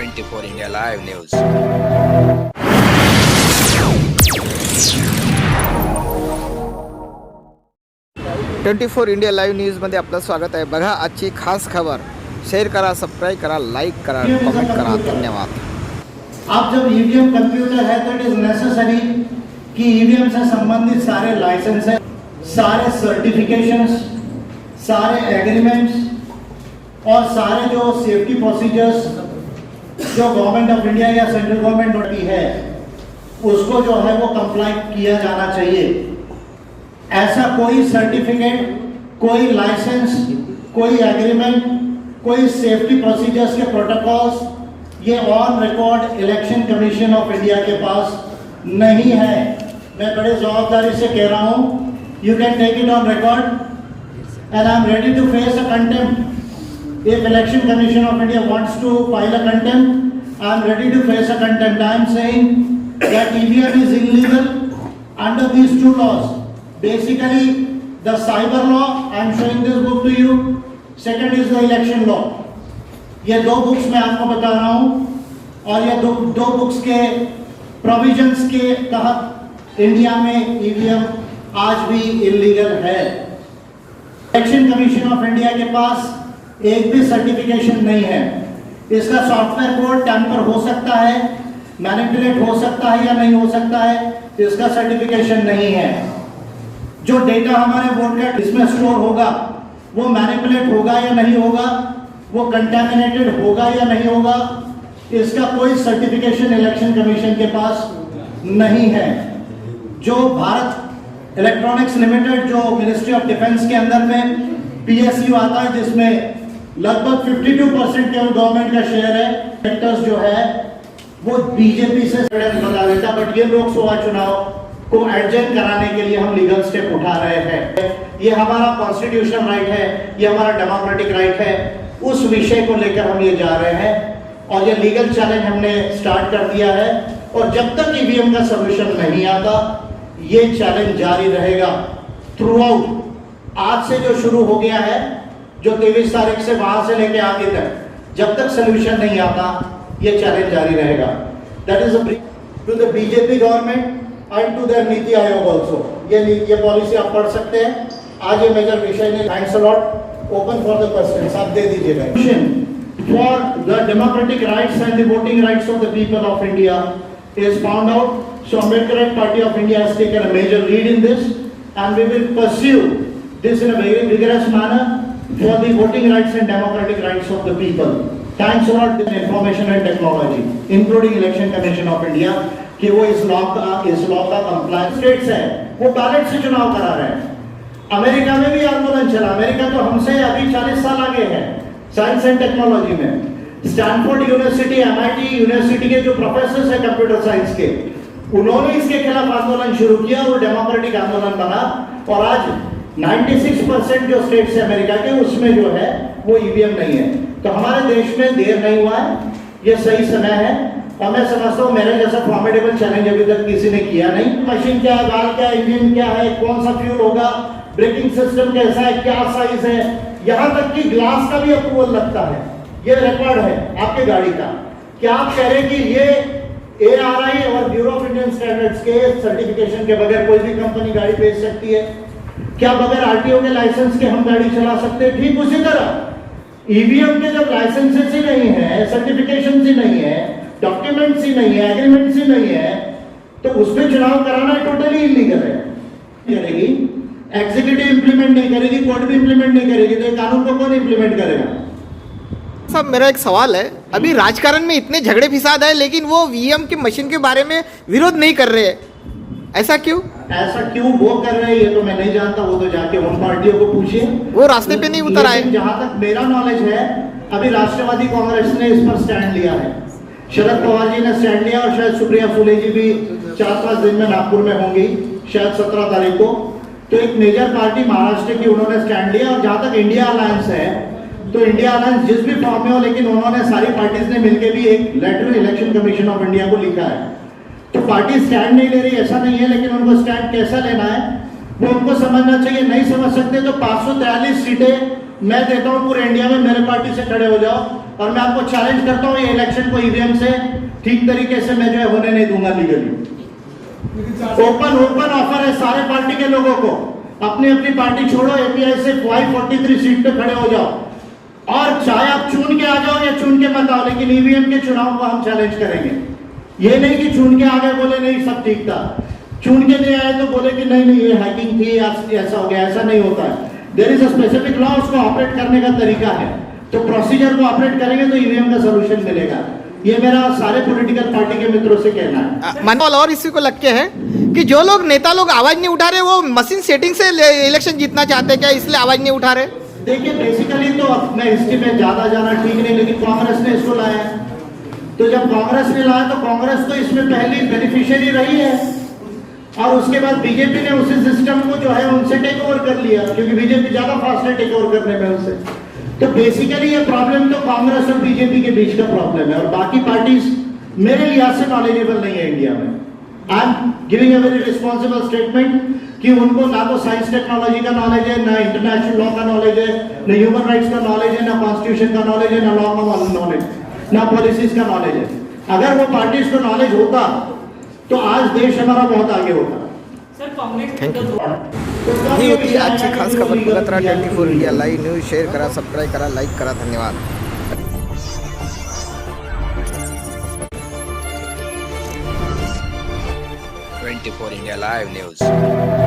24 India Live News. 24 India live न्यूजमध्ये आपलं स्वागत आहे. बघा आजची खास खबर. शेअर करा, सबस्क्राइब करा, लाईक करा, कमेंट करा. धन्यवाद. अब जब ईवीएम कंप्यूटर है तो इट इज नेसेसरी कि ईवीएम से संबंधित सारे लाइसेंस है, सारे सर्टिफिकेशंस, सारे एग्रीमेंट्स और सारे जो सेफ्टी प्रोसीजर्स जो गवर्नमेंट ऑफ इंडिया या सेंट्रल गवर्नमेंट की है उसको जो है वो कंप्लाई किया जाना चाहिए. ऐसा कोई सर्टिफिकेट, कोई लाइसेंस, कोई एग्रीमेंट, कोई सेफ्टी प्रोसीजर्स के प्रोटोकॉल्स ये on record election Commission of India के पास नहीं है. मैं बड़े जवाबदारी से कह रहा हूं, you can take it on record and I am ready to face a contempt. If Election Commission of India wants to file a contempt, I am ready to face a contempt. I am saying that EVM is illegal under these two laws. Basically, the cyber law, I am showing this book to you. Second is the election law. ये दो books मैं आपको बता रहा हूँ और ये दो बुक्स के प्रोविजंस के तहत इंडिया में ईवीएम आज भी इलीगल है. इलेक्शन कमीशन ऑफ इंडिया के पास एक भी सर्टिफिकेशन नहीं है. इसका सॉफ्टवेयर कोड टैम्पर हो सकता है, मैनिपुलेट हो सकता है या नहीं हो सकता है, इसका सर्टिफिकेशन नहीं है. जो डेटा हमारे वोट का इसमें स्टोर होगा वो मैनिपुलेट होगा या नहीं होगा, वो कंटामिनेटेड होगा या नहीं होगा, इसका कोई सर्टिफिकेशन इलेक्शन कमीशन के पास नहीं है. जो भारत इलेक्ट्रॉनिक्स लिमिटेड जो मिनिस्ट्री ऑफ डिफेंस के अंदर में पीएसयू आता है जिसमें लगभग 52% केवल गवर्नमेंट का शेयर है, सेक्टर्स जो है वो बीजेपी से बता देता. बट ये लोकसभा चुनाव को एडजस्ट कराने के लिए हम लीगल स्टेप उठा रहे हैं. ये हमारा कॉन्स्टिट्यूशनल राइट है, ये हमारा डेमोक्रेटिक राइट है. उस विषय को लेकर हम ये जा रहे हैं और ये लीगल चैलेंज हमने स्टार्ट कर दिया है. और जब तक ईवीएम का सोल्यूशन नहीं आता ये चैलेंज जारी रहेगा थ्रू आउट. आज से जो शुरू हो गया है, जो 23 तारीख से वहां से लेके आगे तक, जब तक सोल्यूशन नहीं आता ये चैलेंज जारी रहेगा. That is to the BJP government and to their NITI Aayog also. ये पॉलिसी आप पढ़ सकते हैं. आज ये मेजर विषय नहीं. Thanks a lot. Open for the questions. आप दे दीजिएगा. For the democratic rights and the voting rights of the people of India is found out. So Ambedkarite Party of India has taken a major lead in this and we will pursue this in a very vigorous manner for the voting rights and democratic rights of the people. Thanks a lot to information and technology, including Election Commission of India, कि वो इस law का compliance states है, वो ballot से चुनाव करा रहे हैं. अमेरिका में भी आंदोलन चला. अमेरिका तो हमसे अभी 40 साल आगे है साइंस एंड टेक्नोलॉजी में. स्टैनफोर्ड यूनिवर्सिटी, एमआईटी यूनिवर्सिटी के जो प्रोफेसर हैं कंप्यूटर साइंस के, उन्होंने इसके खिलाफ आंदोलन शुरू किया और डेमोक्रेटिक आंदोलन बना. और आज 96% जो स्टेट्स है अमेरिका के उसमें जो है वो ईवीएम नहीं है. तो हमारे देश में देर नहीं हुआ है, ये सही समय है. और मैं समझता हूँ मेरे जैसा फॉर्मेडेबल चैलेंज अभी तक किसी ने किया नहीं. मशीन क्या है, गाल क्या है, इंजन क्या है, कौन सा फ्यूल होगा, ब्रेकिंग सिस्टम कैसा है, क्या साइज है, यहाँ तक कि ग्लास का भी अप्रूवल लगता है. ये रिकॉर्ड है आपके गाड़ी का. क्या आप कह रहे हैं कि ये ARI और ब्यूरो ऑफ इंडियन स्टैंडर्ड्स के सर्टिफिकेशन के बगैर कोई भी कंपनी गाड़ी बेच सकती है? क्या बगैर आरटीओ के लाइसेंस के हम गाड़ी चला सकते हैं? ठीक उसी तरह ईवीएम के जब लाइसेंसेस ही नहीं है, सर्टिफिकेशन ही नहीं है, डॉक्यूमेंट्स ही नहीं है, एग्रीमेंट्स ही नहीं है, तो उसमें चुनाव कराना टोटली इलीगल है. करेगी एग्जीक्यूटिव इंप्लीमेंट नहीं करेगी, कोर्ट भी इंप्लीमेंट नहीं करेगी, तो कानून को कौन इंप्लीमेंट करेगा? साहब मेरा एक सवाल है. अभी राजकारण में इतने झगड़े फिसाद है लेकिन वो ईवीएम की मशीन के बारे में विरोध नहीं कर रहे हैं. ऐसा क्यों वो कर रहे हैं ये तो मैं नहीं जानता. वो तो जाके उन पार्टियों को पूछिए, वो रास्ते पे नहीं उतर आए. जहां तक मेरा नॉलेज है अभी राष्ट्रवादी कांग्रेस ने इस पर स्टैंड लिया है, शरद पवार जी ने स्टैंड लिया और शायद सुप्रिया फुले जी भी 4-5 दिन में नागपुर में होंगी, शायद 17 तारीख को. तो एक मेजर पार्टी महाराष्ट्र की उन्होंने स्टैंड लिया. और जहां तक इंडिया अलायंस है तो इंडिया अलायंस जिस भी फॉर्म में हो, लेकिन उन्होंने सारी पार्टीज ने मिलकर भी एक letter Election Commission of India को लिखा है. तो पार्टी स्टैंड नहीं ले रही ऐसा नहीं है, लेकिन उनको स्टैंड कैसा लेना है वो उनको समझना चाहिए। नहीं समझ सकते तो 543 सीटें मैं देता हूं पूरे इंडिया में, मेरे पार्टी से खड़े हो जाओ और मैं आपको चैलेंज करता हूं ये इलेक्शन को ईवीएम से ठीक तरीके से मैं जो है होने नहीं दूंगा लीगली। ओपन ऑफर है सारे पार्टी के लोगों को, अपनी अपनी पार्टी छोड़ो, एपीआई से 543 सीट पे खड़े हो जाओ और चाहे आप चुन के आ जाओ या चुन के मत आओ, लेकिन ईवीएम के चुनाव को हम चैलेंज करेंगे। ये नहीं कि चुन के आ गए बोले नहीं सब ठीक था, चुन के नहीं आए तो बोले कि नहीं ये हैकिंग थी ऐसा हो गया, ऐसा नहीं होता है। There is a specific law, उसको ऑपरेट करने का तरीका है, तो प्रोसीजर को ऑपरेट करेंगे तो ईवीएम का सोल्यूशन मिलेगा। ये मेरा सारे पॉलिटिकल पार्टी के मित्रों से कहना है। मनोबल और इसी को लग के है कि जो लोग नेता लोग आवाज नहीं उठा रहे वो मशीन सेटिंग से इलेक्शन जीतना चाहते हैं क्या, इसलिए आवाज नहीं उठा रहे? देखिए बेसिकली तो मैं हिस्ट्री में ज्यादा जाना ठीक नहीं, लेकिन कांग्रेस ने इसको लाया, तो जब कांग्रेस ने लाया तो कांग्रेस तो इसमें पहली बेनिफिशियरी रही है और उसके बाद बीजेपी ने उसी सिस्टम को जो है उनसे टेक ओवर कर लिया, क्योंकि बीजेपी ज्यादा फास्ट है टेक ओवर करने में उनसे। तो बेसिकली ये प्रॉब्लम तो कांग्रेस और बीजेपी के बीच का प्रॉब्लम है और बाकी पार्टीज मेरे लिहाज से नॉलेजेबल नहीं है इंडिया में। I am giving a very responsible statement कि उनको ना तो साइंस टेक्नोलॉजी का नॉलेज है, ना इंटरनेशनल लॉ का नॉलेज है, ना ह्यूमन राइट्स का नॉलेज है, ना कॉन्स्टिट्यूशन का नॉलेज है, ना लॉ का नॉलेज, ना पॉलिसीज का नॉलेज है। अगर वो पार्टीज को नॉलेज होता तो आज देश हमारा बहुत आगे होता। Thank you. ही होती है आजची खास खबर। बघत राहा 24 इंडिया लाईव्ह न्यूज। शेअर करा, सबस्क्राईब करा, लाईक करा. धन्यवाद. 24 India Live News.